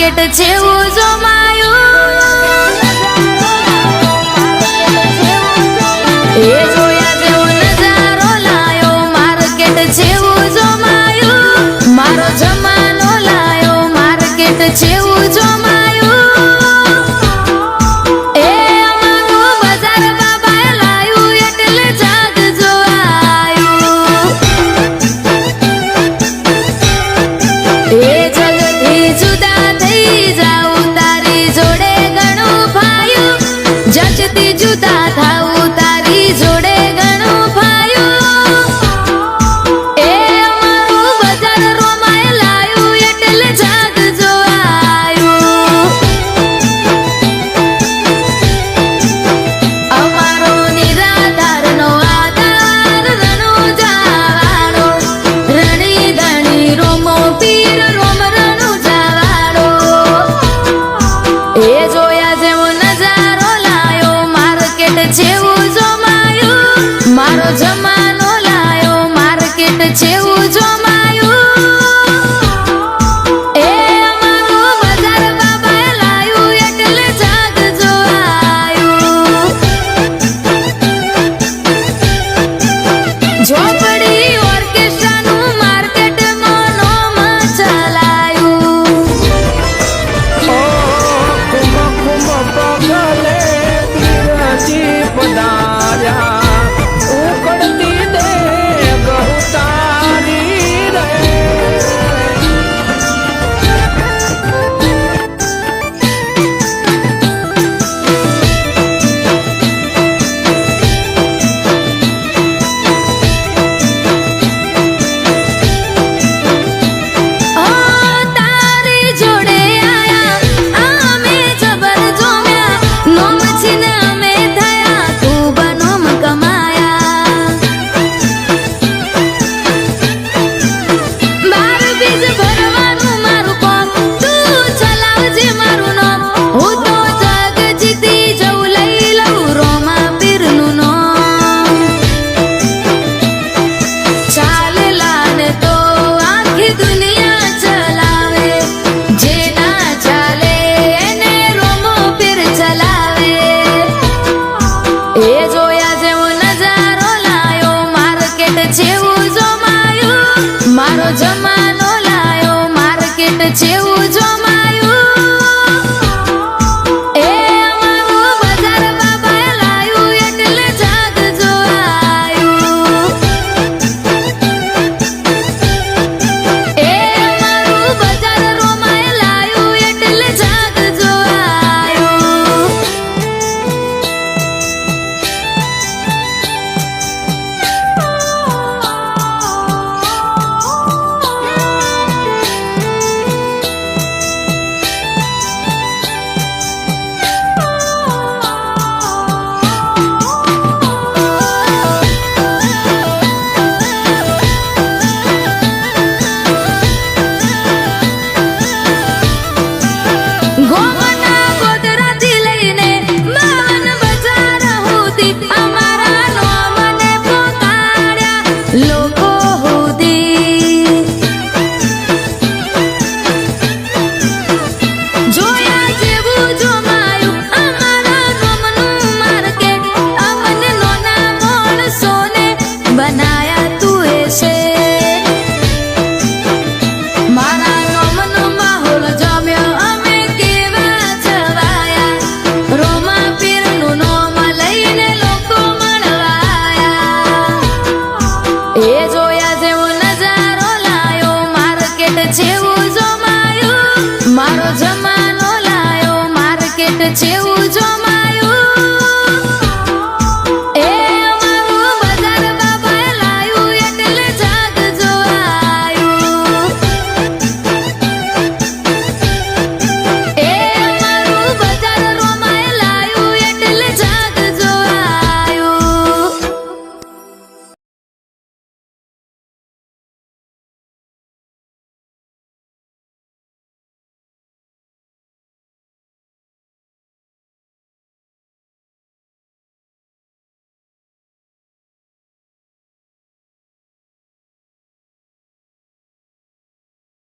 market જેવું જોમાયું એ જોયા જેવો નજારો લાયો માર્કેટ જેવું જોમાયું મારો જમાનો લાયો માર્કેટ જેવું જોમાયું એ અમારું બજાર બાબાએ લાયું એટલે જાગ જોવાયું એ જગથી જુદા થઈ જાઉં તારી જોડે ઘણું ભાયું જગથી જુદા થાઉં તારી જોડે ઘણું ભાયું એ અમારું બજાર રોમાય લાયું એટલે જાગ જોવાયું અમારો નિરાધારનો આધાર રણો જાવાળો રણી ધણી રોમો પીર રોમ રણું જાવાળો એ જોયા જેવો નજારો લાયો માર્કેટ જેવું જોમાયું મારો જમાનો લાયો માર્કેટ જેવું જોમાયું એ અમારું બજાર બાબાએ લાયું એટલે જાગ જોવાયું ઝોપડી ઓર્કેસ્ટ્રાનું માર્કેટમાં નોમ ચલાયું તારી જોડે આયા અમે જબર જોમ્યા નોમ છીન અમે થયા ખૂબ નોમ કમાયા બાર બીજ ભરવાનું મારું કોમ તું ચલાવજે મારું નામ હું તો જગ જીતી જઉં લઈ લઉં રોમા પીરનું નામ ચાલેલા ને તો આખી દુનિયા ચલાવે જે ના ચાલે એને રોમો પીર ચલાવે એ જોયા જેવો નજારો લાયો માર્કેટ જેવું જોમાયું મારો જમાનો લાયો માર્કેટ જેવું જોમાયું એ અમારું બજાર બાબાએ લાયું એટલે જાગ જોવાયું એ અમારું બજાર રોમાએ લાયું એટલે જાગ જોવાયું ગોમના ગોદરાથી લઈને બાવન બજાર સુધી અમારા નોમને પોકાળ્યા લોકો સુધી જોયા જેવું જોમાયું અમારા નોમનું માર્કેટ અમને નોના માણસોને બનાયા તું એ છે મારા નોમનો માહોલ જમ્યો અમે કેવા જવાયા રોમા પીરનું નોમ લઈને લોકો મળવાયા એ જોયા જેવો નજારો લાયો માર્કેટ જેવું જોમાયું મારો જમાનો લાયો માર્કેટ જેવું જોમાયું